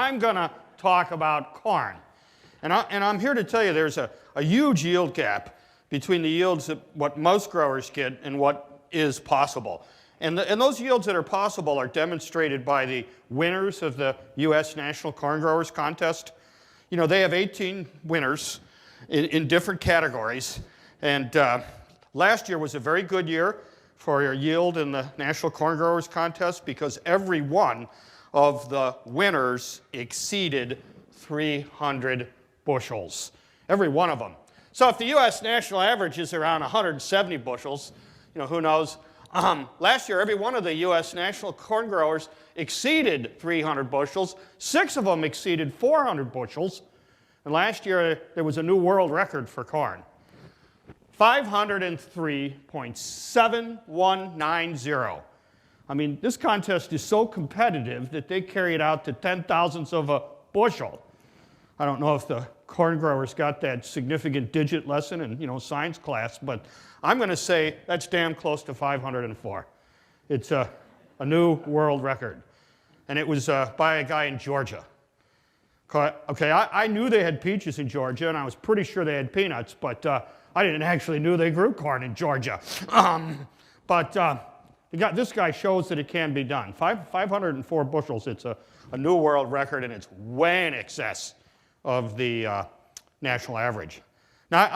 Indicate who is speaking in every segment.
Speaker 1: I'm going to talk about corn. And I'm here to tell you there's a huge yield gap between the yields that what most growers get and what is possible. And those yields that are possible are demonstrated by the winners of the U.S. National Corn Growers Contest. You know, they have 18 winners in different categories. And last year was a very good year for your yield in the National Corn Growers Contest because every one of the winners exceeded 300 bushels. Every one of them. So if the U.S. national average is around 170 bushels, you know, who knows? Last year, every one of the U.S. national corn growers exceeded 300 bushels. 6 of them exceeded 400 bushels. And last year, there was a new world record for corn. 503.7190. I mean, this contest is so competitive that they carry it out to 10,000ths of a bushel. I don't know if the corn growers got that significant digit lesson in, you know, science class, but I'm going to say that's damn close to 504. It's a new world record. And it was by a guy in Georgia. Okay, I knew they had peaches in Georgia, and I was pretty sure they had peanuts, but I didn't actually know they grew corn in Georgia. This guy shows that it can be done. 504 bushels, it's a new world record, and it's way in excess of the national average. Now,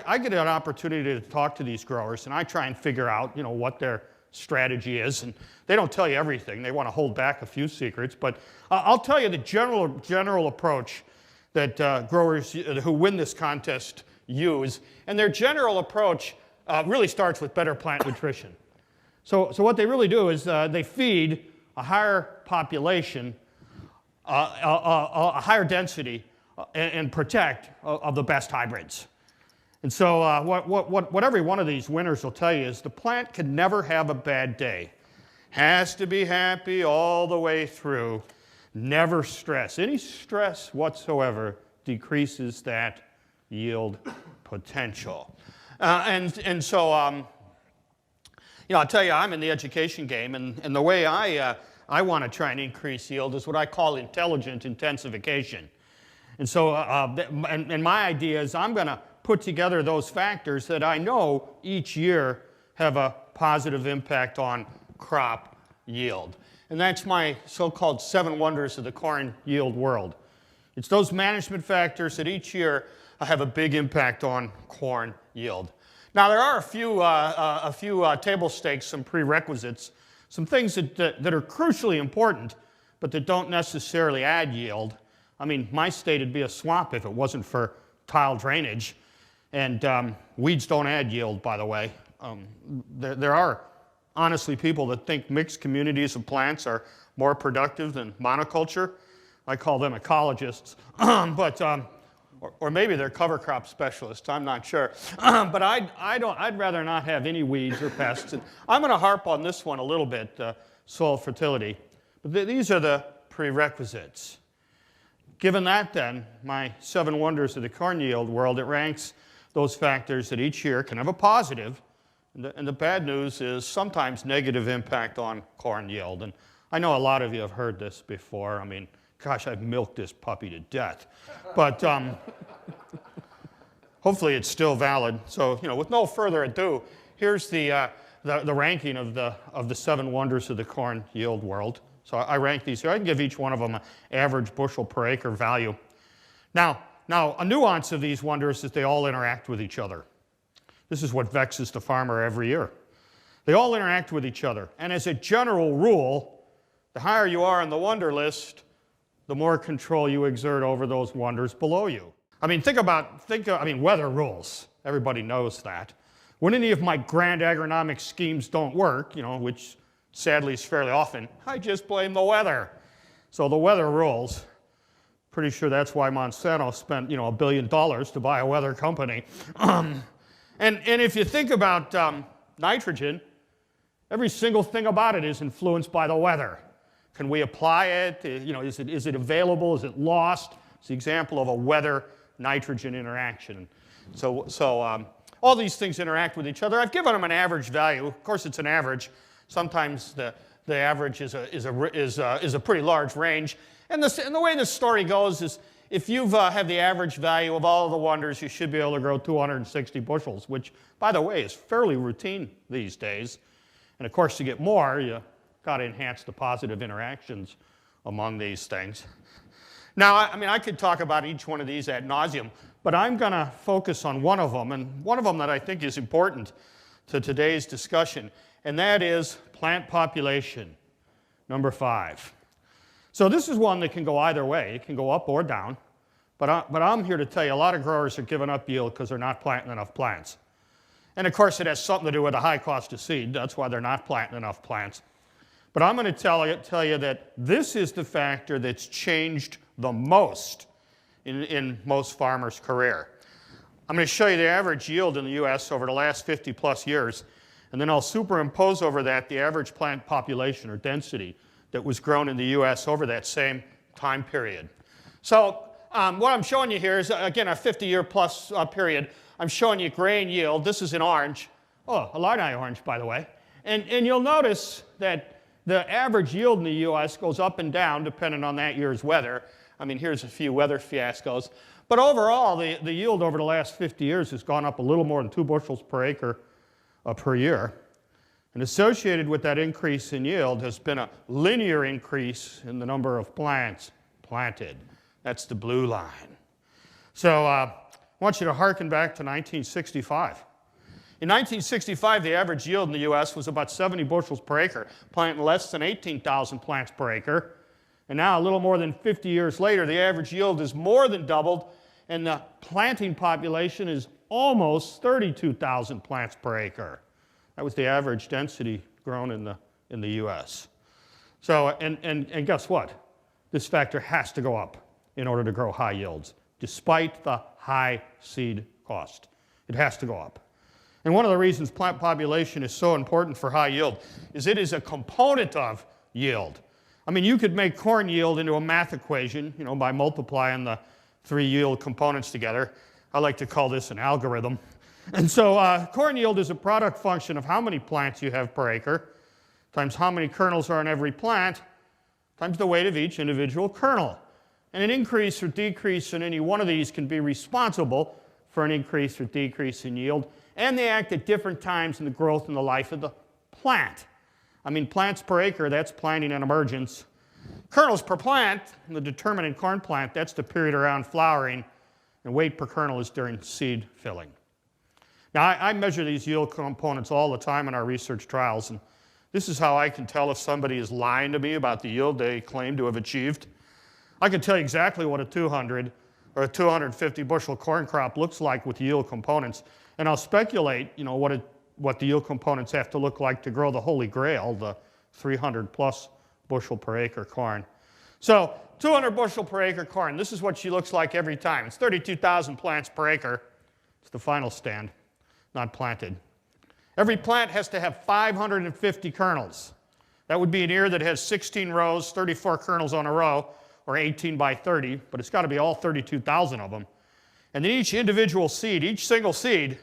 Speaker 1: I get an opportunity to talk to these growers, and I try and figure out, you know, what their strategy is. And they don't tell you everything. They want to hold back a few secrets. But I'll tell you the general approach that growers who win this contest use. And their general approach really starts with better plant nutrition. So what they really do is they feed a higher population, a higher density, and protect of the best hybrids. And so what every one of these winners will tell you is the plant can never have a bad day. Has to be happy all the way through. Never stress. Any stress whatsoever decreases that yield potential. And so, you know, I'll tell you, I'm in the education game, and the way I want to try and increase yield is what I call intelligent intensification. And so, and my idea is I'm going to put together those factors that I know each year have a positive impact on crop yield. And that's my so-called 7 wonders of the corn yield world. It's those management factors that each year have a big impact on corn yield. Now, there are a few table stakes, some prerequisites, some things that are crucially important, but that don't necessarily add yield. I mean, my state would be a swamp if it wasn't for tile drainage. And weeds don't add yield, by the way. There are, honestly, people that think mixed communities of plants are more productive than monoculture. I call them ecologists. Or maybe they're cover crop specialists, I'm not sure. But I'd rather not have any weeds or pests. And I'm going to harp on this one a little bit, soil fertility. But these are the prerequisites. Given that, then, my 7 wonders of the corn yield world, it ranks those factors that each year can have a positive, and the bad news is sometimes negative impact on corn yield. And I know a lot of you have heard this before. I mean, gosh, I've milked this puppy to death. But hopefully it's still valid. So, you know, with no further ado, here's the ranking of the 7 wonders of the corn yield world. So I rank these here. I can give each one of them an average bushel per acre value. Now, a nuance of these wonders is they all interact with each other. This is what vexes the farmer every year. They all interact with each other. And as a general rule, the higher you are on the wonder list, the more control you exert over those wonders below you. I mean, weather rules. Everybody knows that. When any of my grand agronomic schemes don't work, you know, which sadly is fairly often, I just blame the weather. So the weather rules. Pretty sure that's why Monsanto spent, you know, $1 billion to buy a weather company. And if you think about nitrogen, every single thing about it is influenced by the weather. Can we apply it? You know, is it available? Is it lost? It's the example of a weather-nitrogen interaction. So all these things interact with each other. I've given them an average value. Of course, it's an average. Sometimes the average is a pretty large range. And the way this story goes is if you have the average value of all of the wonders, you should be able to grow 260 bushels, which, by the way, is fairly routine these days. And of course, to get more, you got to enhance the positive interactions among these things. Now, I could talk about each one of these ad nauseum, but I'm going to focus on one of them, and one of them that I think is important to today's discussion, and that is plant population, number 5. So this is one that can go either way. It can go up or down, but I'm here to tell you a lot of growers are giving up yield because they're not planting enough plants. And of course, it has something to do with the high cost of seed. That's why they're not planting enough plants. But I'm going to tell you that this is the factor that's changed the most in most farmers' career. I'm going to show you the average yield in the U.S. over the last 50 plus years, and then I'll superimpose over that the average plant population or density that was grown in the U.S. over that same time period. So what I'm showing you here is, again, a 50-year plus period. I'm showing you grain yield. This is in orange. Oh, a Illini orange, by the way. And you'll notice that the average yield in the U.S. goes up and down depending on that year's weather. I mean, here's a few weather fiascos. But overall, the yield over the last 50 years has gone up a little more than 2 bushels per acre per year. And associated with that increase in yield has been a linear increase in the number of plants planted. That's the blue line. So I want you to hearken back to 1965. In 1965, the average yield in the U.S. was about 70 bushels per acre, planting less than 18,000 plants per acre. And now, a little more than 50 years later, the average yield is more than doubled, and the planting population is almost 32,000 plants per acre. That was the average density grown in the U.S. So, and guess what? This factor has to go up in order to grow high yields, despite the high seed cost. It has to go up. And one of the reasons plant population is so important for high yield is it is a component of yield. I mean, you could make corn yield into a math equation, by multiplying the 3 yield components together. I like to call this an algorithm. And so corn yield is a product function of how many plants you have per acre, times how many kernels are in every plant, times the weight of each individual kernel. And an increase or decrease in any one of these can be responsible for an increase or decrease in yield, and they act at different times in the growth and the life of the plant. I mean, plants per acre, that's planting and emergence. Kernels per plant, the determinant corn plant, that's the period around flowering, and weight per kernel is during seed filling. Now, I measure these yield components all the time in our research trials, and this is how I can tell if somebody is lying to me about the yield they claim to have achieved. I can tell you exactly what a 200 or a 250 bushel corn crop looks like with yield components, and I'll speculate, what the yield components have to look like to grow the holy grail, the 300 plus bushel per acre corn. So 200 bushel per acre corn, this is what she looks like every time. It's 32,000 plants per acre. It's the final stand, not planted. Every plant has to have 550 kernels. That would be an ear that has 16 rows, 34 kernels on a row, or 18 by 30, but it's got to be all 32,000 of them. And then each individual seed, each single seed,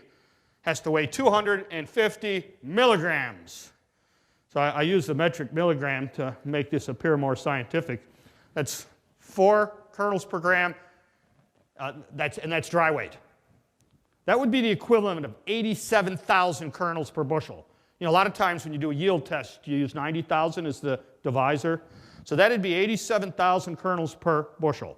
Speaker 1: has to weigh 250 milligrams. So I use the metric milligram to make this appear more scientific. That's 4 kernels per gram, and that's dry weight. That would be the equivalent of 87,000 kernels per bushel. A lot of times when you do a yield test, you use 90,000 as the divisor. So that would be 87,000 kernels per bushel.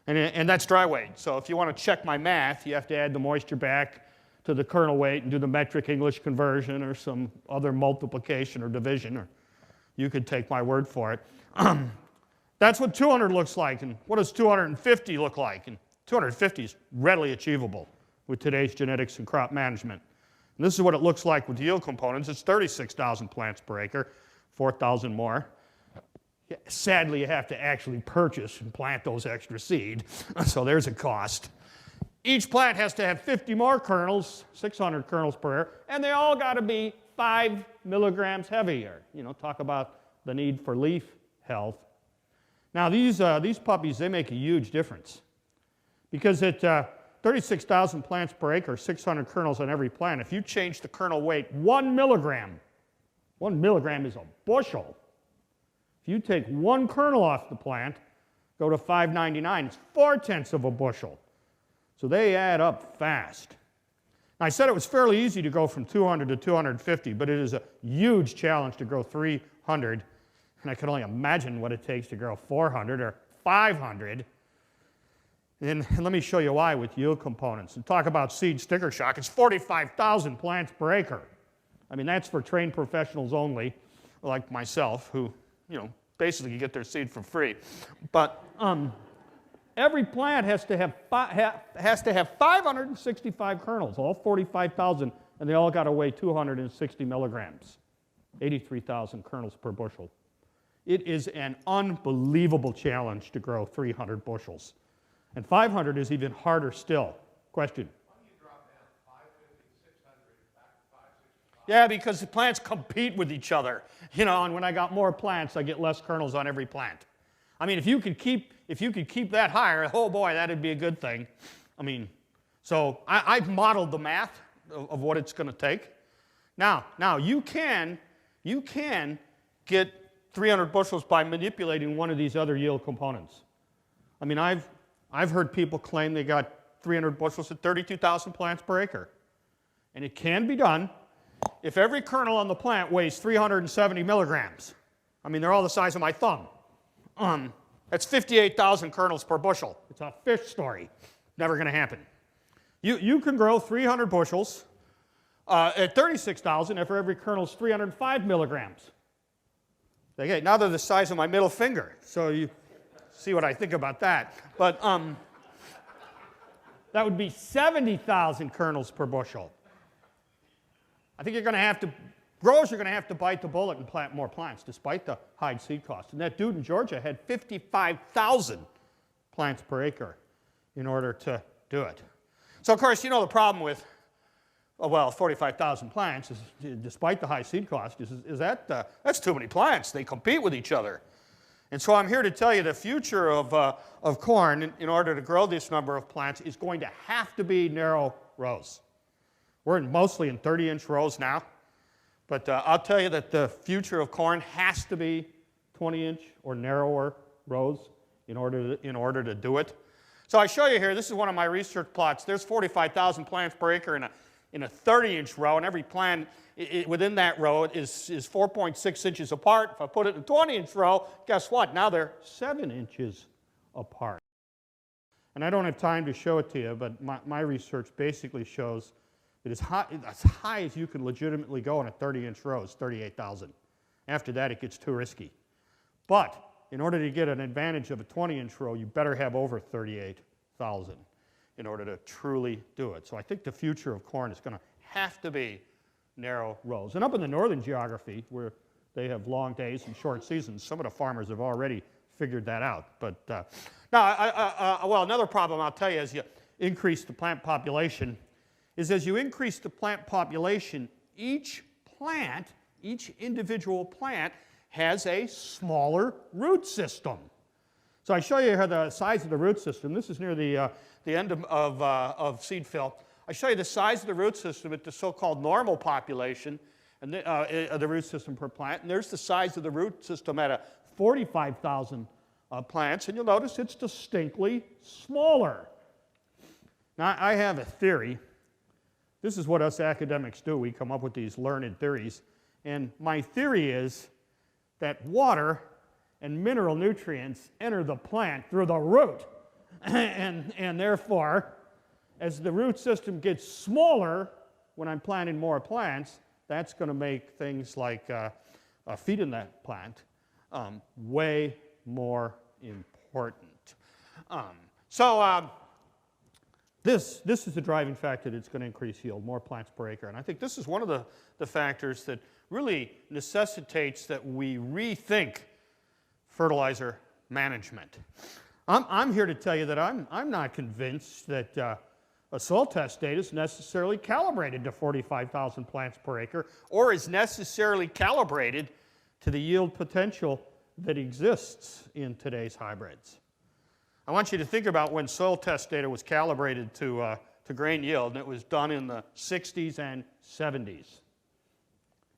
Speaker 1: And that's dry weight. So if you want to check my math, you have to add the moisture back to the kernel weight and do the metric English conversion or some other multiplication or division, or you could take my word for it. That's what 200 looks like, and what does 250 look like? And 250 is readily achievable with today's genetics and crop management. And this is what it looks like with yield components. It's 36,000 plants per acre, 4,000 more. Sadly, you have to actually purchase and plant those extra seed, so there's a cost. Each plant has to have 50 more kernels, 600 kernels per acre, and they all got to be 5 milligrams heavier. Talk about the need for leaf health. Now, these puppies, they make a huge difference, because at 36,000 plants per acre, 600 kernels on every plant, if you change the kernel weight 1 milligram is a bushel. If you take 1 kernel off the plant, go to 599. It's 4/10 of a bushel. So they add up fast. Now, I said it was fairly easy to go from 200 to 250, but it is a huge challenge to grow 300. And I can only imagine what it takes to grow 400 or 500. And let me show you why with yield components. And talk about seed sticker shock. It's 45,000 plants per acre. I mean, that's for trained professionals only, like myself, who, basically get their seed for free. But every plant has to have 565 kernels, all 45,000, and they all got to weigh 260 milligrams, 83,000 kernels per bushel. It is an unbelievable challenge to grow 300 bushels. And 500 is even harder still. Question? Why do you drop down 550, 600, back to 565? Yeah, because the plants compete with each other. And when I got more plants, I get less kernels on every plant. I mean, if you could keep that higher, oh boy, that'd be a good thing. I mean, so I've modeled the math of what it's going to take. Now you can get 300 bushels by manipulating one of these other yield components. I mean, I've heard people claim they got 300 bushels at 32,000 plants per acre. And it can be done if every kernel on the plant weighs 370 milligrams. I mean, they're all the size of my thumb. That's 58,000 kernels per bushel. It's a fish story. Never going to happen. You can grow 300 bushels at 36,000 if every kernel is 305 milligrams. Okay, now they're the size of my middle finger. So you see what I think about that. But that would be 70,000 kernels per bushel. I think growers are going to have to bite the bullet and plant more plants despite the high seed cost. And that dude in Georgia had 55,000 plants per acre in order to do it. So, of course, the problem with, 45,000 plants, despite the high seed cost, is that that's too many plants. They compete with each other. And so I'm here to tell you the future of corn, in order to grow this number of plants, is going to have to be narrow rows. We're mostly in 30-inch rows now. But I'll tell you that the future of corn has to be 20-inch or narrower rows in order to do it. So I show you here, this is one of my research plots. There's 45,000 plants per acre in a 30-inch row, and every plant within that row is 4.6 inches apart. If I put it in a 20-inch row, guess what? Now they're 7 inches apart. And I don't have time to show it to you, but my research basically shows that as high as you can legitimately go in a 30-inch row is 38,000. After that, it gets too risky. But in order to get an advantage of a 20-inch row, you better have over 38,000 in order to truly do it. So I think the future of corn is going to have to be narrow rows. And up in the northern geography, where they have long days and short seasons, some of the farmers have already figured that out. But now, another problem I'll tell you as you increase the plant population is as you increase the plant population, each individual plant has a smaller root system. So I show you here the size of the root system. This is near the end of seed fill. I show you the size of the root system at the so-called normal population, and the root system per plant. And there's the size of the root system at a 45,000 plants, and you'll notice it's distinctly smaller. Now, I have a theory. This is what us academics do. We come up with these learned theories. And my theory is that water and mineral nutrients enter the plant through the root. and therefore, as the root system gets smaller, when I'm planting more plants, that's going to make things like feeding that plant way more important. This is the driving factor that's going to increase yield, more plants per acre. And I think this is one of the factors that really necessitates that we rethink fertilizer management. I'm here to tell you that I'm not convinced that a soil test data is necessarily calibrated to 45,000 plants per acre or is necessarily calibrated to the yield potential that exists in today's hybrids. I want you to think about when soil test data was calibrated to grain yield, and it was done in the 60s and 70s.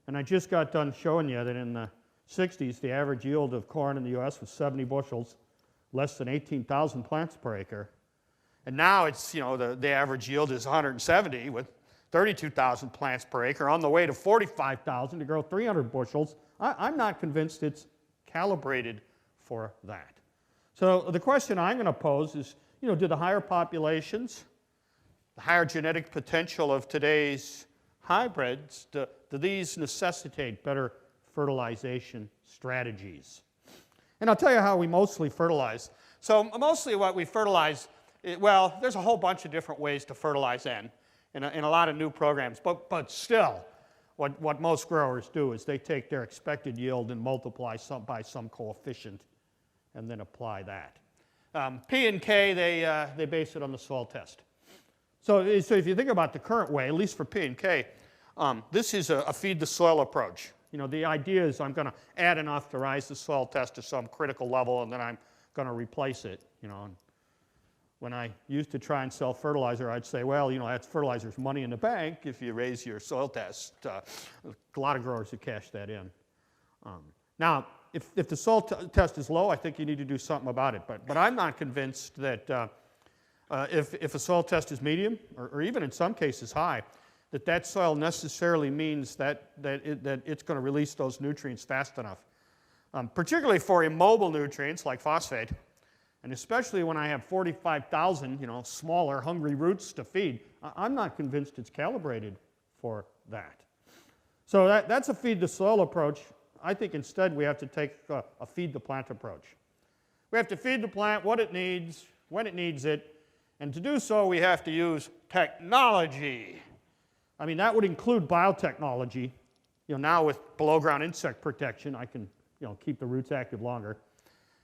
Speaker 1: And I just got done showing you that in the 60s, the average yield of corn in the U.S. was 70 bushels. less than 18,000 plants per acre. And now it's, the average yield is 170 with 32,000 plants per acre, on the way to 45,000 to grow 300 bushels. I'm not convinced it's calibrated for that. So the question I'm going to pose is, do the higher populations, the higher genetic potential of today's hybrids, do these necessitate better fertilization strategies? And I'll tell you how we mostly fertilize. So mostly what we fertilize, well, there's a whole bunch of different ways to fertilize in a lot of new programs. But still, what most growers do is they take their expected yield and multiply by some coefficient and then apply that. P and K, they base it on the soil test. So if you think about the current way, at least for P and K, this is a feed the soil approach. The idea is I'm going to add enough to rise the soil test to some critical level, and then I'm going to replace it. And when I used to try and sell fertilizer, I'd say, well, that's fertilizer's money in the bank if you raise your soil test. A lot of growers would cash that in. Now, if the soil test is low, I think you need to do something about it. But I'm not convinced that if a soil test is medium, or even in some cases high, that soil necessarily means that it's going to release those nutrients fast enough. Particularly for immobile nutrients like phosphate, and especially when I have 45,000, smaller, hungry roots to feed, I'm not convinced it's calibrated for that. So that's a feed the soil approach. I think instead we have to take a feed the plant approach. We have to feed the plant what it needs, when it needs it, and to do so we have to use technology. I mean, that would include biotechnology. Now with below-ground insect protection, I can keep the roots active longer.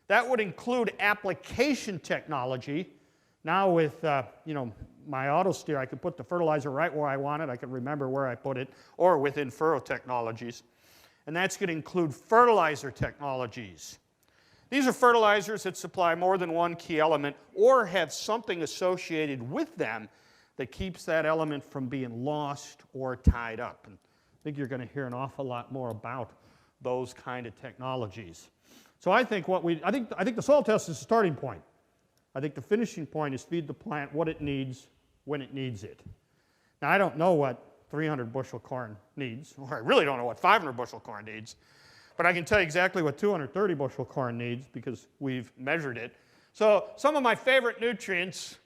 Speaker 1: That would include application technology. Now with my auto steer, I can put the fertilizer right where I want it. I can remember where I put it, or with In-Furrow technologies. And that's going to include fertilizer technologies. These are fertilizers that supply more than one key element or have something associated with them that keeps that element from being lost or tied up. And I think you're going to hear an awful lot more about those kind of technologies. So I think I think the soil test is the starting point. I think the finishing point is feed the plant what it needs when it needs it. Now I don't know what 300 bushel corn needs, or I really don't know what 500 bushel corn needs, but I can tell you exactly what 230 bushel corn needs because we've measured it. So some of my favorite nutrients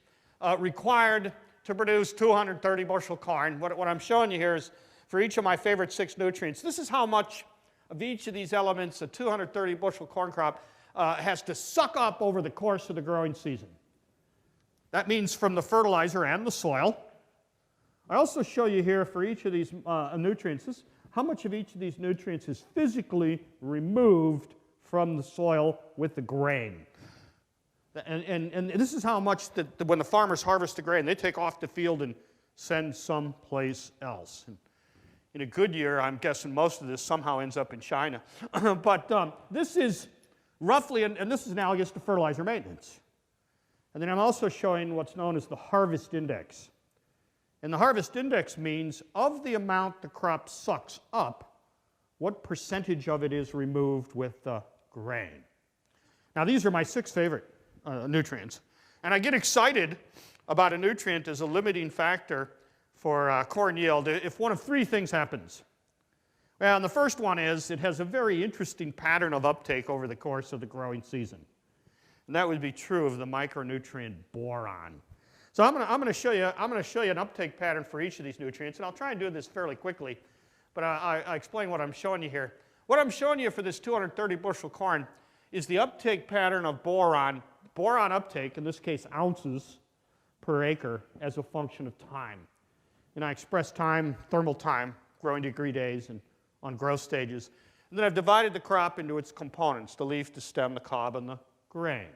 Speaker 1: required to produce 230 bushel corn. What I'm showing you here is for each of my favorite 6 nutrients, this is how much of each of these elements a 230 bushel corn crop has to suck up over the course of the growing season. That means from the fertilizer and the soil. I also show you here for each of these nutrients, how much of each of these nutrients is physically removed from the soil with the grain. And this is how much that when the farmers harvest the grain, they take off the field and send someplace else. And in a good year, I'm guessing most of this somehow ends up in China. But this is roughly, and this is analogous to fertilizer maintenance. And then I'm also showing what's known as the harvest index. And the harvest index means of the amount the crop sucks up, what percentage of it is removed with the grain. Now these are my 6 favorite nutrients. And I get excited about a nutrient as a limiting factor for corn yield if one of 3 things happens. Well, and the first one is it has a very interesting pattern of uptake over the course of the growing season. And that would be true of the micronutrient boron. So I'm going to show you an uptake pattern for each of these nutrients, and I'll try and do this fairly quickly, but I explain what I'm showing you here. What I'm showing you for this 230 bushel corn is the uptake pattern of boron uptake, in this case ounces per acre, as a function of time. And I express time, thermal time, growing degree days, and on growth stages. And then I've divided the crop into its components, the leaf, the stem, the cob, and the grain.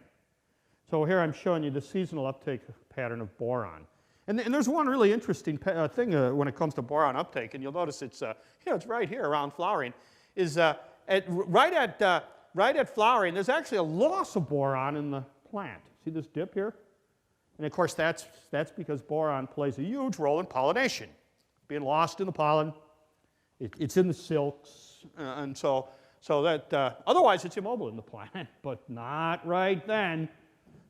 Speaker 1: So here I'm showing you the seasonal uptake pattern of boron. And there's one really interesting thing when it comes to boron uptake, and you'll notice it's right here around flowering, is right at flowering, there's actually a loss of boron in the plant. See this dip here? And of course that's because boron plays a huge role in pollination. Being lost in the pollen, it's in the silks, and so So that, otherwise it's immobile in the plant, but not right then.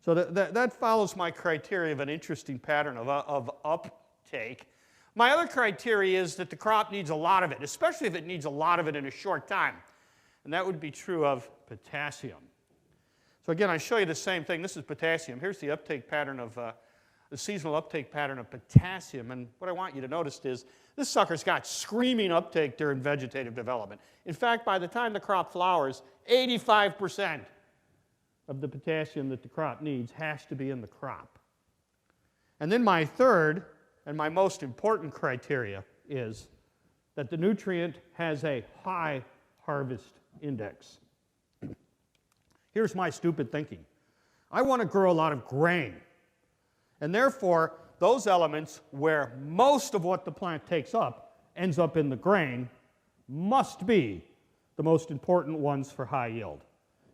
Speaker 1: So that follows my criteria of an interesting pattern of uptake. My other criteria is that the crop needs a lot of it, especially if it needs a lot of it in a short time. And that would be true of potassium. So again, I show you the same thing. This is potassium. Here's the uptake pattern of, the seasonal uptake pattern of potassium. And what I want you to notice is this sucker's got screaming uptake during vegetative development. In fact, by the time the crop flowers, 85% of the potassium that the crop needs has to be in the crop. And then my third and my most important criteria is that the nutrient has a high harvest index. Here's my stupid thinking. I want to grow a lot of grain. And therefore, those elements where most of what the plant takes up ends up in the grain must be the most important ones for high yield.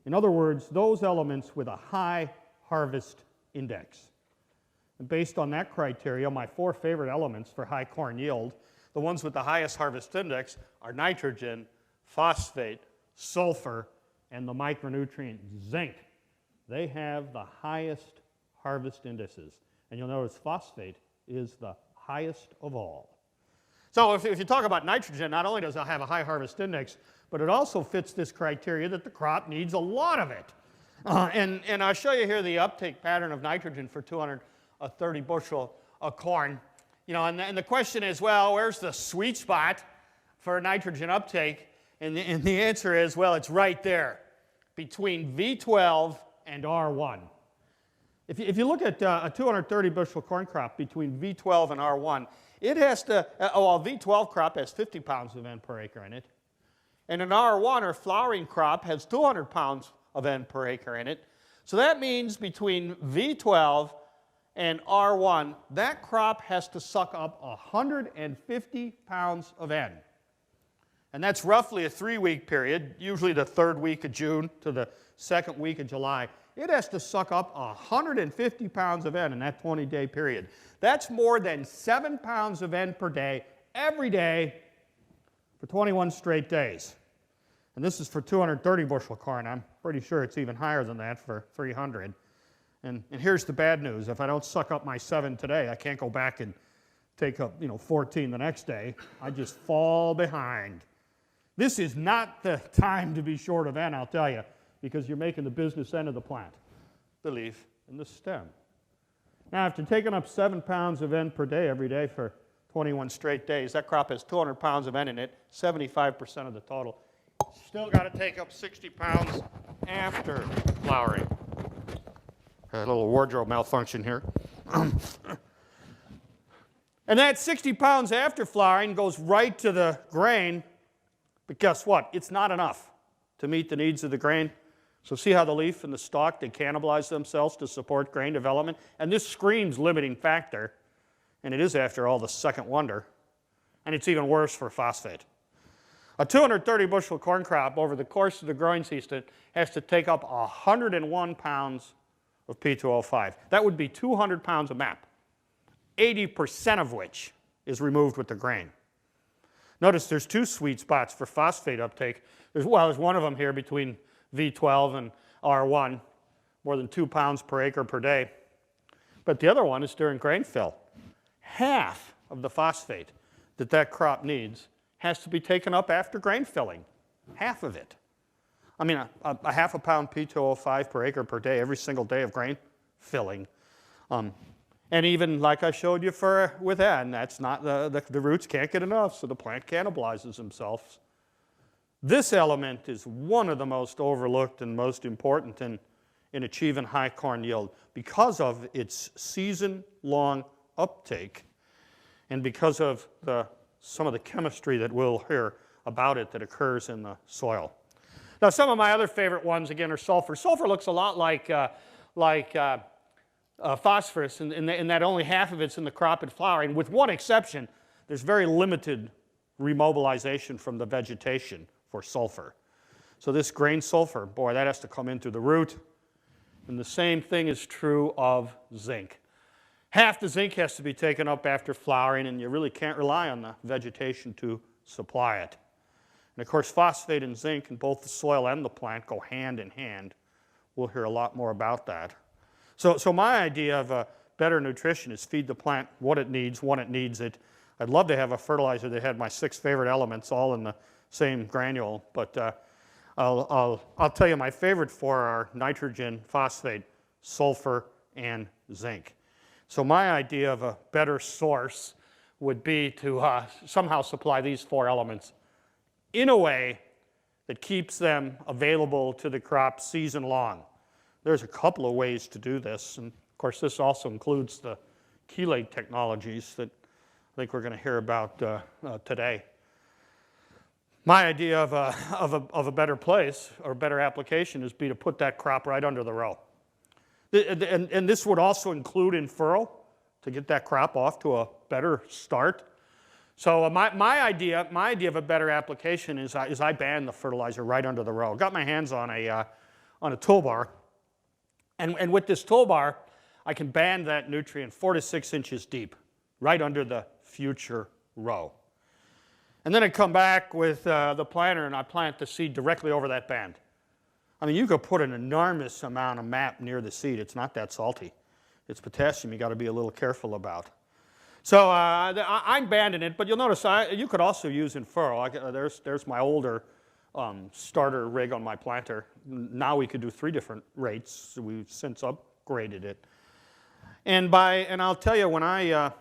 Speaker 1: In other words, those elements with a high harvest index. And based on that criteria, my 4 favorite elements for high corn yield, the ones with the highest harvest index, are nitrogen, phosphate, sulfur, and the micronutrient zinc. They have the highest harvest indices. And you'll notice phosphate is the highest of all. So if you talk about nitrogen, not only does it have a high harvest index, but it also fits this criteria that the crop needs a lot of it. And I'll show you here the uptake pattern of nitrogen for 230 bushel of corn. You know, and the question is, well, where's the sweet spot for nitrogen uptake? And the answer is, well, it's right there, between V12 and R1. If you look at a 230 bushel corn crop between V12 and R1, it has to, well, a V12 crop has 50 pounds of N per acre in it. And an R1 or flowering crop has 200 pounds of N per acre in it. So that means between V12 and R1, that crop has to suck up 150 pounds of N. And that's roughly a 3-week period, usually the 3rd week of June to the 2nd week of July. It has to suck up 150 pounds of N in that 20-day period. That's more than 7 pounds of N per day, every day, for 21 straight days. And this is for 230 bushel corn. I'm pretty sure it's even higher than that for 300. And here's the bad news. If I don't suck up my 7 today, I can't go back and take up 14 the next day. I just fall behind. This is not the time to be short of N, I'll tell you, because you're making the business end of the plant, the leaf and the stem. Now, after taking up 7 pounds of N per day every day for 21 straight days, that crop has 200 pounds of N in it, 75% of the total. Still got to take up 60 pounds after flowering. A little wardrobe malfunction here. And that 60 pounds after flowering goes right to the grain, but guess what? It's not enough to meet the needs of the grain. So see how the leaf and the stalk, they cannibalize themselves to support grain development? And this screams limiting factor, and it is, after all, the second wonder. And it's even worse for phosphate. A 230 bushel corn crop over the course of the growing season has to take up 101 pounds of P2O5. That would be 200 pounds of MAP, 80% of which is removed with the grain. Notice there's 2 sweet spots for phosphate uptake. There's one of them here between V12 and R1, more than 2 pounds per acre per day. But the other one is during grain fill. Half of the phosphate that crop needs has to be taken up after grain filling. Half of it. I mean, a half a pound P2O5 per acre per day every single day of grain filling. And even like I showed you with N, that's not the roots can't get enough, so the plant cannibalizes themselves. This element is one of the most overlooked and most important in achieving high corn yield because of its season-long uptake and because of some of the chemistry that we'll hear about it that occurs in the soil. Now, some of my other favorite ones, again, are sulfur. Sulfur looks a lot like phosphorus in that only half of it's in the crop and flowering. With one exception, there's very limited remobilization from the vegetation for sulfur. So this grain sulfur, boy, that has to come in through the root. And the same thing is true of zinc. Half the zinc has to be taken up after flowering, and you really can't rely on the vegetation to supply it. And of course, phosphate and zinc in both the soil and the plant go hand in hand. We'll hear a lot more about that. So my idea of better nutrition is feed the plant what it needs, when it needs it. I'd love to have a fertilizer that had my 6 favorite elements all in the same granule, but I'll tell you my favorite 4 are nitrogen, phosphate, sulfur, and zinc. So my idea of a better source would be to somehow supply these 4 elements in a way that keeps them available to the crop season long. There's a couple of ways to do this, and of course this also includes the chelate technologies that I think we're going to hear about today. My idea of a better place or better application is to put that crop right under the row. And this would also include in-furrow to get that crop off to a better start. So my idea of a better application is I band the fertilizer right under the row. Got my hands on a toolbar, and with this toolbar, I can band that nutrient 4 to 6 inches deep, right under the future row. And then I come back with the planter and I plant the seed directly over that band. I mean, you could put an enormous amount of MAP near the seed. It's not that salty. It's potassium you got to be a little careful about. So I'm banding it, but you'll notice you could also use in-furrow. There's my older starter rig on my planter. Now we could do 3 different rates. We've since upgraded it. And I'll tell you, when I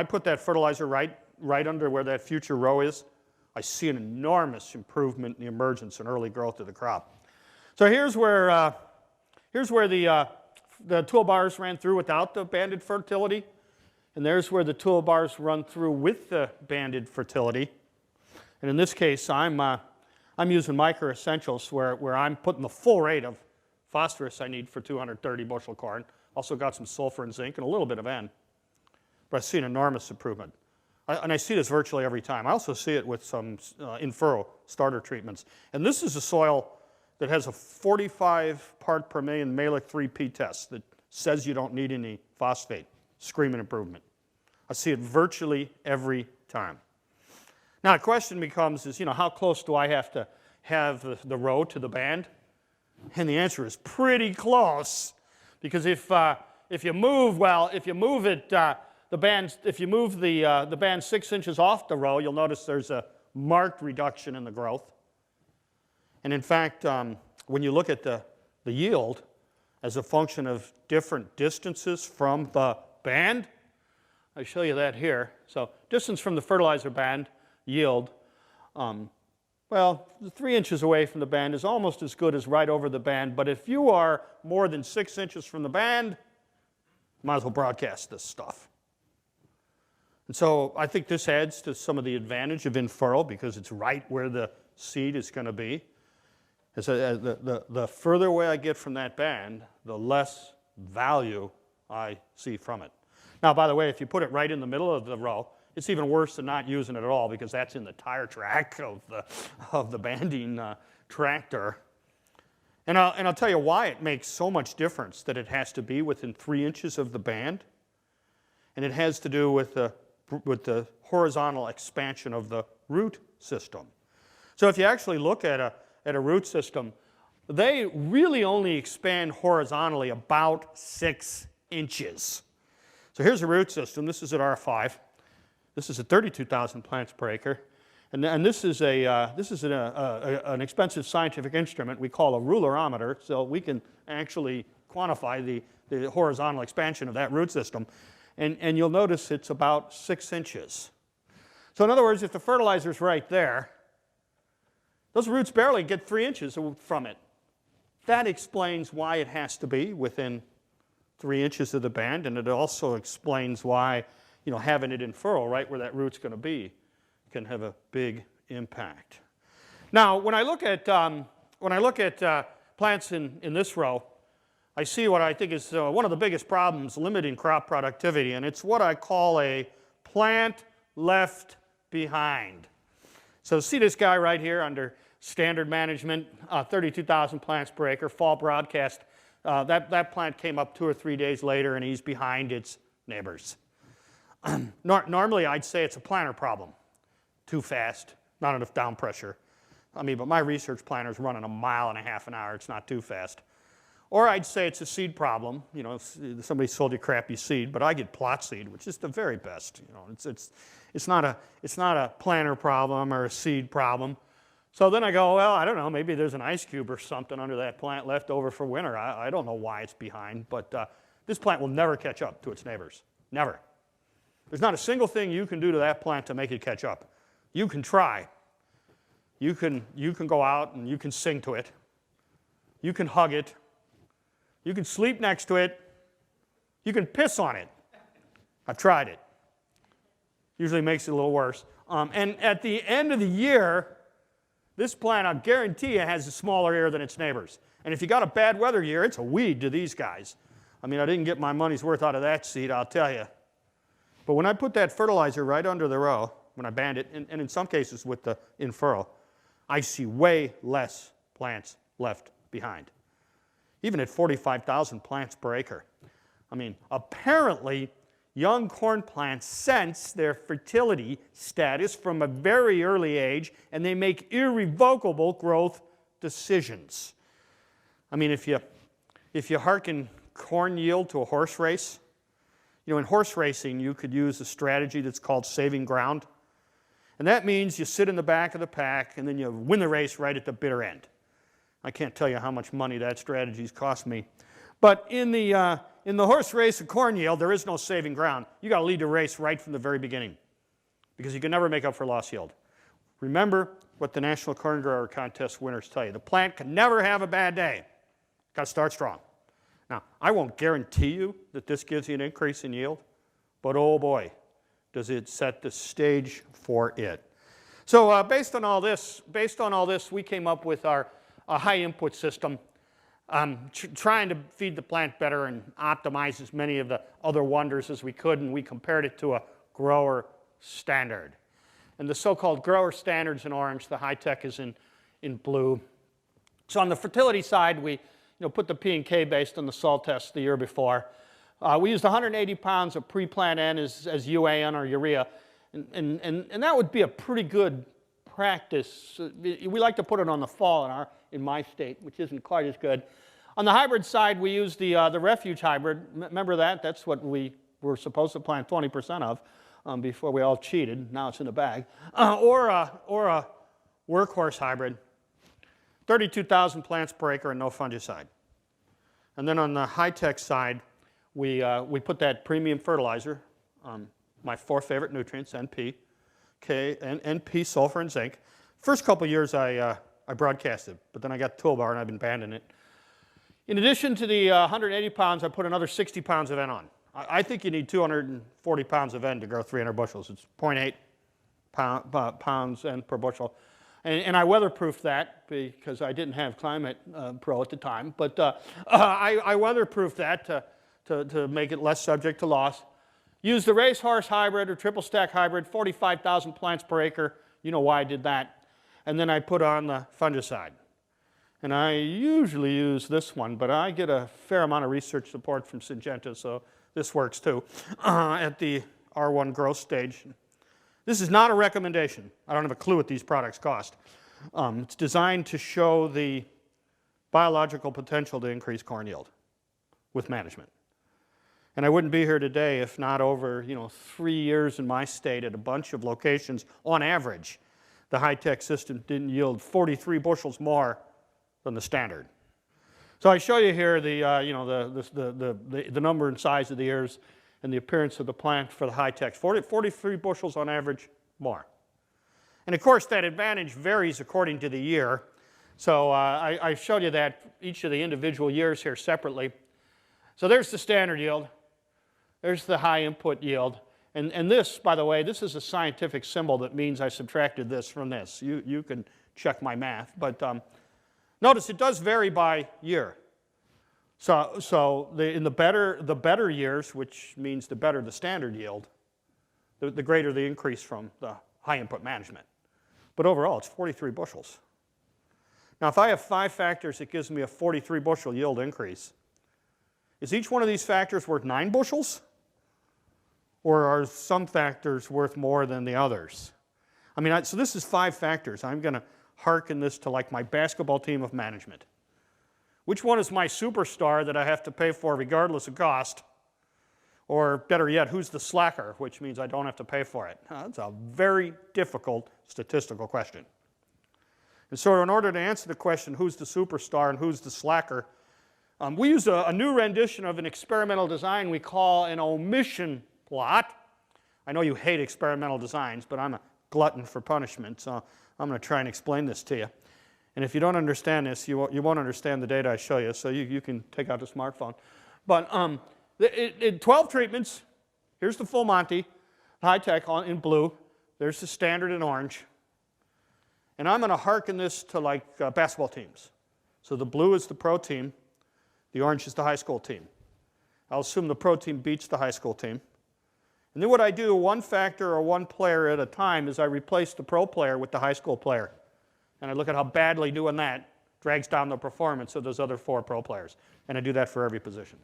Speaker 1: put that fertilizer right under where that future row is, I see an enormous improvement in the emergence and early growth of the crop. So here's where the toolbars ran through without the banded fertility, and there's where the toolbars run through with the banded fertility. And in this case, I'm using micro essentials where I'm putting the full rate of phosphorus I need for 230 bushel corn. Also got some sulfur and zinc and a little bit of N. But I see an enormous improvement. And I see this virtually every time. I also see it with some in-furrow starter treatments. And this is a soil that has a 45 part per million Mehlich 3P test that says you don't need any phosphate. Screaming improvement. I see it virtually every time. Now the question becomes how close do I have to have the row to the band? And the answer is pretty close, because if you move the band 6 inches off the row, you'll notice there's a marked reduction in the growth. And in fact, when you look at the yield as a function of different distances from the band, I show you that here. So distance from the fertilizer band, yield, well, 3 inches away from the band is almost as good as right over the band, but if you are more than 6 inches from the band, might as well broadcast this stuff. And so I think this adds to some of the advantage of in-furrow because it's right where the seed is going to be. The further away I get from that band, the less value I see from it. Now, by the way, if you put it right in the middle of the row, it's even worse than not using it at all because that's in the tire track of the banding tractor. And I'll tell you why it makes so much difference that it has to be within 3 inches of the band. And it has to do with the horizontal expansion of the root system. So if you actually look at a root system, they really only expand horizontally about 6 inches. So here's a root system. This is at R5. This is at 32,000 plants per acre. And this is an expensive scientific instrument we call a rulerometer, so we can actually quantify the horizontal expansion of that root system. And you'll notice it's about 6 inches. So in other words, if the fertilizer's right there, those roots barely get 3 inches from it. That explains why it has to be within 3 inches of the band, and it also explains why having it in furrow right where that root's going to be can have a big impact. Now, when I look at plants in this row, I see what I think is one of the biggest problems limiting crop productivity, and it's what I call a plant left behind. So see this guy right here under standard management, 32,000 plants per acre, fall broadcast. That plant came up 2 or 3 days later, and he's behind its neighbors. Normally, I'd say it's a planter problem. Too fast, not enough down pressure. I mean, but my research planter's running 1.5 miles an hour. It's not too fast. Or I'd say it's a seed problem. You know, somebody sold you crappy seed, but I get plot seed, which is the very best. You know, it's not a planter problem or a seed problem. So then I go, well, I don't know, maybe there's an ice cube or something under that plant left over for winter. I don't know why it's behind, but this plant will never catch up to its neighbors. Never. There's not a single thing you can do to that plant to make it catch up. You can try. You can go out and you can sing to it. You can hug it. You can sleep next to it. You can piss on it. I've tried it. Usually makes it a little worse. And at the end of the year, this plant, I guarantee you, has a smaller ear than its neighbors. And if you got a bad weather year, it's a weed to these guys. I mean, I didn't get my money's worth out of that seed, I'll tell you. But when I put that fertilizer right under the row, when I band it, and in some cases with the In-Furrow, I see way less plants left behind. Even at 45,000 plants per acre. I mean, apparently, young corn plants sense their fertility status from a very early age, and they make irrevocable growth decisions. I mean, if you hearken corn yield to a horse race, you know, in horse racing, you could use a strategy that's called saving ground. And that means you sit in the back of the pack, and then you win the race right at the bitter end. I can't tell you how much money that strategy's cost me. But in the horse race of corn yield, there is no saving ground. You got to lead the race right from the very beginning because you can never make up for lost yield. Remember what the National Corn Grower Contest winners tell you. The plant can never have a bad day. Got to start strong. Now, I won't guarantee you that this gives you an increase in yield, but oh boy, does it set the stage for it. So based on all this, we came up with our high input system, trying to feed the plant better and optimize as many of the other wonders as we could, and we compared it to a grower standard. And the so-called grower standard's in orange, the Hightech is in blue. So on the fertility side, we put the P&K based on the salt test the year before. We used 180 pounds of pre-plant N as UAN or urea, and that would be a pretty good practice. We like to put it on the fall in my state, which isn't quite as good. On the hybrid side, we used the refuge hybrid. Remember that? That's what we were supposed to plant 20% of before we all cheated. Now it's in the bag. Or a workhorse hybrid. 32,000 plants per acre and no fungicide. And then on the Hightech side, we put that premium fertilizer, my 4 favorite nutrients, NP, NP, sulfur, and zinc. First couple of years I broadcasted, but then I got the toolbar and I've been banding it. In addition to the 180 pounds, I put another 60 pounds of N on. I think you need 240 pounds of N to grow 300 bushels. It's 0.8 pounds N per bushel. And I weatherproofed that because I didn't have Climate Pro at the time. But I weatherproofed that to make it less subject to loss. Used the racehorse hybrid or triple stack hybrid, 45,000 plants per acre. You know why I did that. And then I put on the fungicide. And I usually use this one, but I get a fair amount of research support from Syngenta, so this works too, at the R1 growth stage. This is not a recommendation. I don't have a clue what these products cost. It's designed to show the biological potential to increase corn yield with management. And I wouldn't be here today if not over 3 years in my state at a bunch of locations, on average, the Hightech system didn't yield 43 bushels more than the standard. So I show you here the number and size of the ears and the appearance of the plant for the Hightech. 43 bushels on average more. And of course that advantage varies according to the year. So I showed you that each of the individual years here separately. So there's the standard yield. There's the high input yield. And this, by the way, this is a scientific symbol that means I subtracted this from this. You can check my math. But notice it does vary by year. So in the better years, which means the better the standard yield, the greater the increase from the high input management. But overall, it's 43 bushels. Now, if I have 5 factors, it gives me a 43 bushel yield increase. Is each one of these factors worth 9 bushels? Or are some factors worth more than the others? I mean, so this is 5 factors. I'm going to hearken this to like my basketball team of management. Which one is my superstar that I have to pay for regardless of cost? Or better yet, who's the slacker, which means I don't have to pay for it? That's a very difficult statistical question. And so in order to answer the question, who's the superstar and who's the slacker, we use a new rendition of an experimental design we call an omission plot. I know you hate experimental designs, but I'm a glutton for punishment, so I'm going to try and explain this to you. And if you don't understand this, you won't understand the data I show you, so you can take out the smartphone. But in 12 treatments, here's the full Monty, Hightech in blue, there's the standard in orange. And I'm going to hearken this to like basketball teams. So the blue is the pro team, the orange is the high school team. I'll assume the pro team beats the high school team. And then what I do, one factor or one player at a time, is I replace the pro player with the high school player. And I look at how badly doing that drags down the performance of those other 4 pro players. And I do that for every position.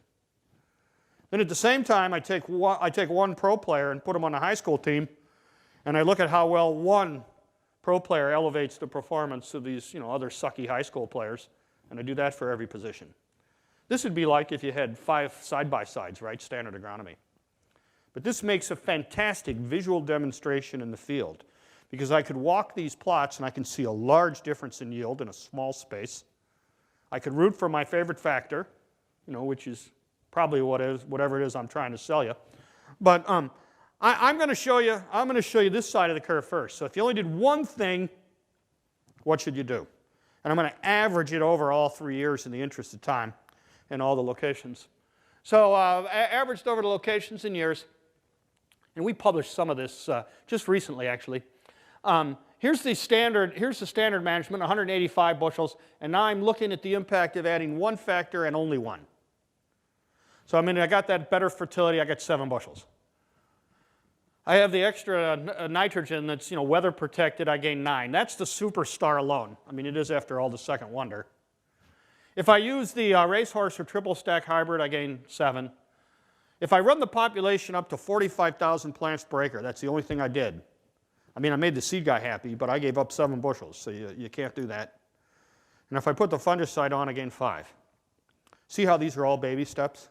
Speaker 1: Then at the same time, I take one pro player and put him on the high school team, and I look at how well one pro player elevates the performance of these other sucky high school players, and I do that for every position. This would be like if you had 5 side-by-sides, right, standard agronomy. But this makes a fantastic visual demonstration in the field, because I could walk these plots and I can see a large difference in yield in a small space. I could root for my favorite factor, which is probably whatever it is I'm trying to sell you. But I'm going to show you this side of the curve first. So if you only did one thing, what should you do? And I'm going to average it over all 3 years in the interest of time and all the locations. So averaged over the locations in years, and we published some of this just recently, actually. Here's the standard management, 185 bushels, and now I'm looking at the impact of adding one factor and only one. So I got that better fertility, I got 7 bushels. I have the extra nitrogen that's weather protected, I gain 9. That's the superstar alone. It is after all the second wonder. If I use the racehorse or triple stack hybrid, I gain 7. If I run the population up to 45,000 plants per acre, that's the only thing I did. I made the seed guy happy, but I gave up 7 bushels, so you can't do that. And if I put the fungicide on, I gain 5. See how these are all baby steps?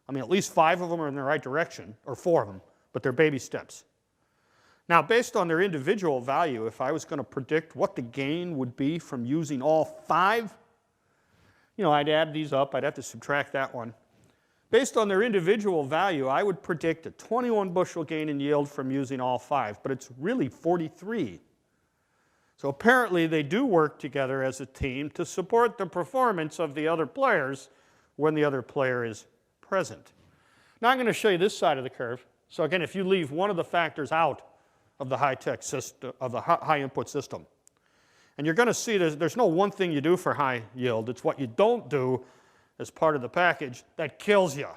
Speaker 1: At least 5 of them are in the right direction, or 4 of them, but they're baby steps. Now, based on their individual value, if I was going to predict what the gain would be from using all 5, I'd add these up, I'd have to subtract that one. Based on their individual value, I would predict a 21 bushel gain in yield from using all 5, but it's really 43. So apparently they do work together as a team to support the performance of the other players when the other player is present. Now I'm going to show you this side of the curve. So again, if you leave one of the factors out of the high-tech system, of the high input system, and you're going to see there's no one thing you do for high yield. It's what you don't do as part of the package that kills you.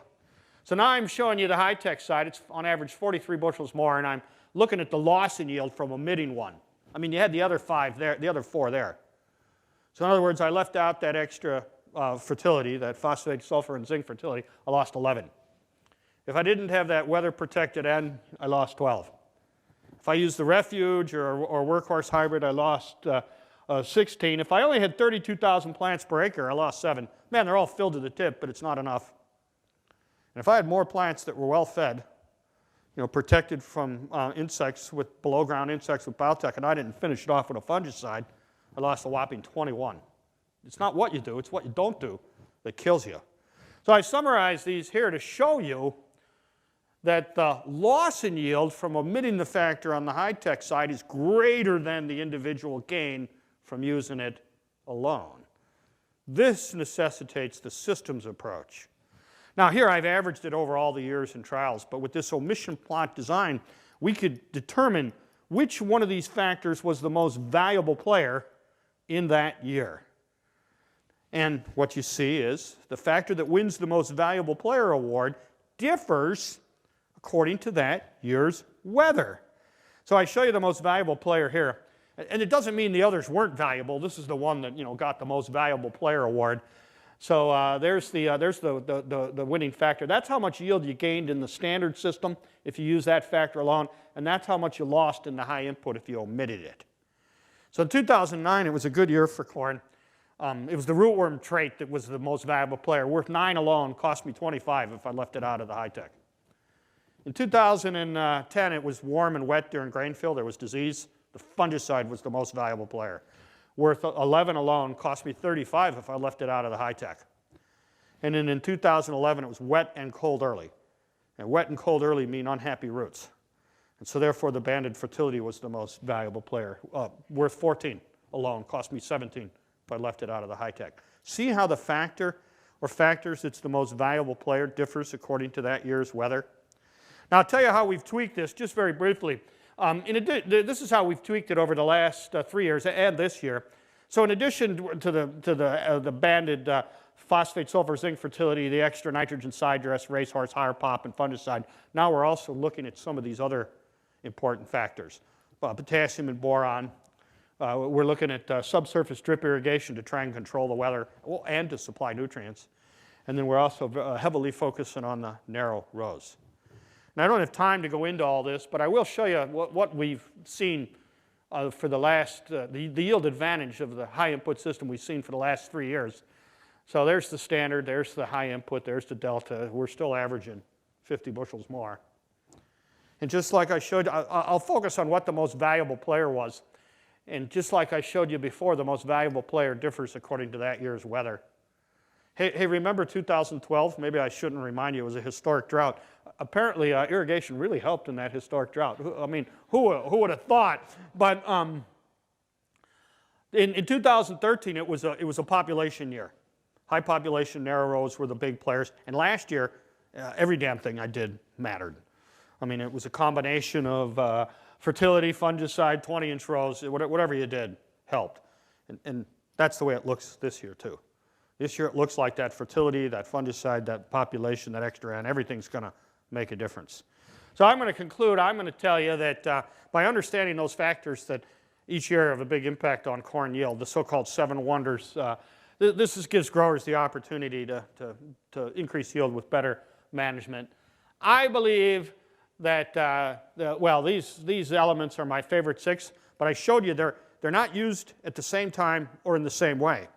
Speaker 1: So now I'm showing you the high-tech side. It's on average 43 bushels more, and I'm looking at the loss in yield from omitting one. You had the other 5 there, the other 4 there. So in other words, I left out that extra fertility, that phosphate, sulfur, and zinc fertility. I lost 11. If I didn't have that weather-protected N, I lost 12. If I used the refuge or workhorse hybrid, I lost 16. If I only had 32,000 plants per acre, I lost 7. Man, they're all filled to the tip, but it's not enough. And if I had more plants that were well fed, protected from insects with below-ground insects with biotech, and I didn't finish it off with a fungicide, I lost a whopping 21. It's not what you do, it's what you don't do that kills you. So I summarized these here to show you that the loss in yield from omitting the factor on the high-tech side is greater than the individual gain from using it alone. This necessitates the systems approach. Now here I've averaged it over all the years in trials, but with this omission plot design, we could determine which one of these factors was the most valuable player in that year. And what you see is the factor that wins the most valuable player award differs according to that year's weather. So I show you the most valuable player here. And it doesn't mean the others weren't valuable. This is the one that got the most valuable player award. So there's the winning factor. That's how much yield you gained in the standard system if you use that factor alone, and that's how much you lost in the high input if you omitted it. So in 2009, it was a good year for corn. It was the rootworm trait that was the most valuable player. Worth 9 alone, cost me 25 if I left it out of the Hightech. In 2010, it was warm and wet during grain fill. There was disease. The fungicide was the most valuable player. Worth 11 alone, cost me 35 if I left it out of the Hightech. And then in 2011, it was wet and cold early. And wet and cold early mean unhappy roots. And so therefore, the banded fertility was the most valuable player. Worth 14 alone, cost me 17 if I left it out of the Hightech. See how the factor or factors that's the most valuable player differs according to that year's weather? Now, I'll tell you how we've tweaked this just very briefly. This is how we've tweaked it over the last 3 years and this year. So in addition to the banded phosphate, sulfur, zinc fertility, the extra nitrogen side dress, racehorse, higher pop, and fungicide, now we're also looking at some of these other important factors. Potassium and boron. We're looking at subsurface drip irrigation to try and control the weather and to supply nutrients. And then we're also heavily focusing on the narrow rows. Now, I don't have time to go into all this, but I will show you what we've seen for the last, the yield advantage of the high input system we've seen for the last 3 years. So there's the standard, there's the high input, there's the delta. We're still averaging 50 bushels more. And just like I showed, I'll focus on what the most valuable player was. And just like I showed you before, the most valuable player differs according to that year's weather. Hey, remember 2012? Maybe I shouldn't remind you, it was a historic drought. Apparently, irrigation really helped in that historic drought. I mean, who would have thought? But in 2013, it was a population year. High population, narrow rows were the big players. And last year, every damn thing I did mattered. I mean, it was a combination of fertility, fungicide, 20-inch rows, whatever you did helped. And that's the way it looks this year, too. This year, it looks like that fertility, that fungicide, that population, that extra N, everything's going to make a difference. So I'm going to conclude. I'm going to tell you that by understanding those factors that each year have a big impact on corn yield, the so-called 7 wonders, this gives growers the opportunity to increase yield with better management. I believe that, well, these elements are my favorite 6, but I showed you they're not used at the same time or in the same way.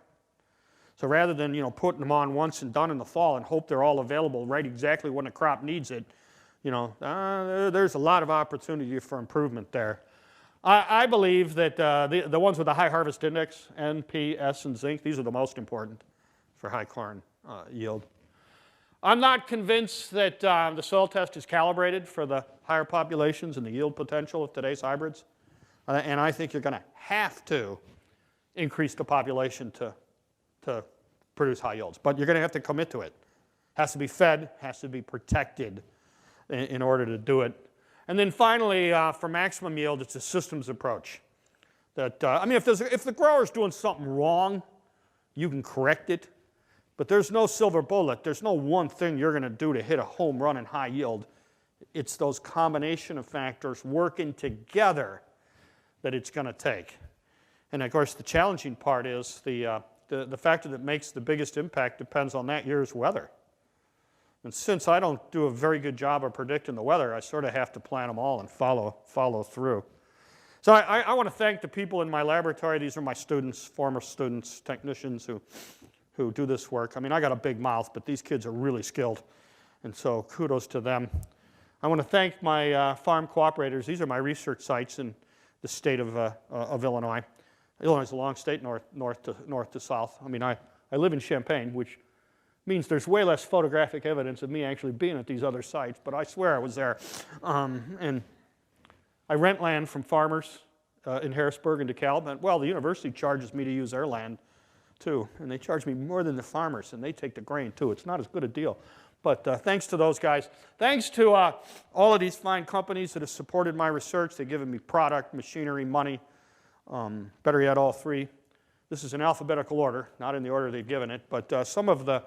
Speaker 1: So rather than putting them on once and done in the fall and hope they're all available right exactly when the crop needs it, there's a lot of opportunity for improvement there. I believe that the ones with the high harvest index, N, P, S, and zinc, these are the most important for high corn yield. I'm not convinced that the soil test is calibrated for the higher populations and the yield potential of today's hybrids. And I think you're going to have to increase the population to produce high yields. But you're going to have to commit to it. Has to be fed, has to be protected in order to do it. And then finally, for maximum yield, it's a systems approach. That I mean, if the grower's doing something wrong, you can correct it. But there's no silver bullet. There's no one thing you're going to do to hit a home run in high yield. It's those combination of factors working together that it's going to take. And of course, the challenging part is the factor that makes the biggest impact depends on that year's weather. And since I don't do a very good job of predicting the weather, I sort of have to plan them all and follow through. So I want to thank the people in my laboratory. These are my students, former students, technicians who do this work. I mean, I got a big mouth, but these kids are really skilled. And so kudos to them. I want to thank my farm cooperators. These are my research sites in the state of Illinois. Illinois is a long state, north to south. I mean, I live in Champaign, which means there's way less photographic evidence of me actually being at these other sites, but I swear I was there. And I rent land from farmers in Harrisburg and DeKalb. And, well, the university charges me to use their land, too. And they charge me more than the farmers, and they take the grain, too. It's not as good a deal. But thanks to those guys. Thanks to all of these fine companies that have supported my research. They've given me product, machinery, money. Better yet, all 3. This is in alphabetical order, not in the order they've given it, but some of the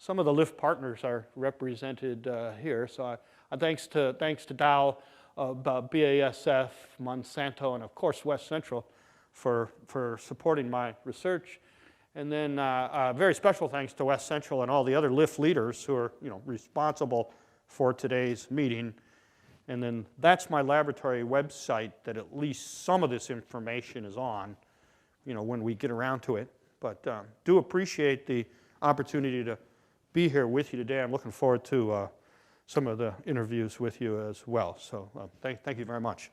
Speaker 1: LIFT partners are represented here. So thanks to Dow, BASF, Monsanto, and of course West Central for supporting my research. And then very special thanks to West Central and all the other LIFT leaders who are responsible for today's meeting. And then that's my laboratory website that at least some of this information is on. you know, when we get around to it. But do appreciate the opportunity to be here with you today. I'm looking forward to some of the interviews with you as well. So thank you very much.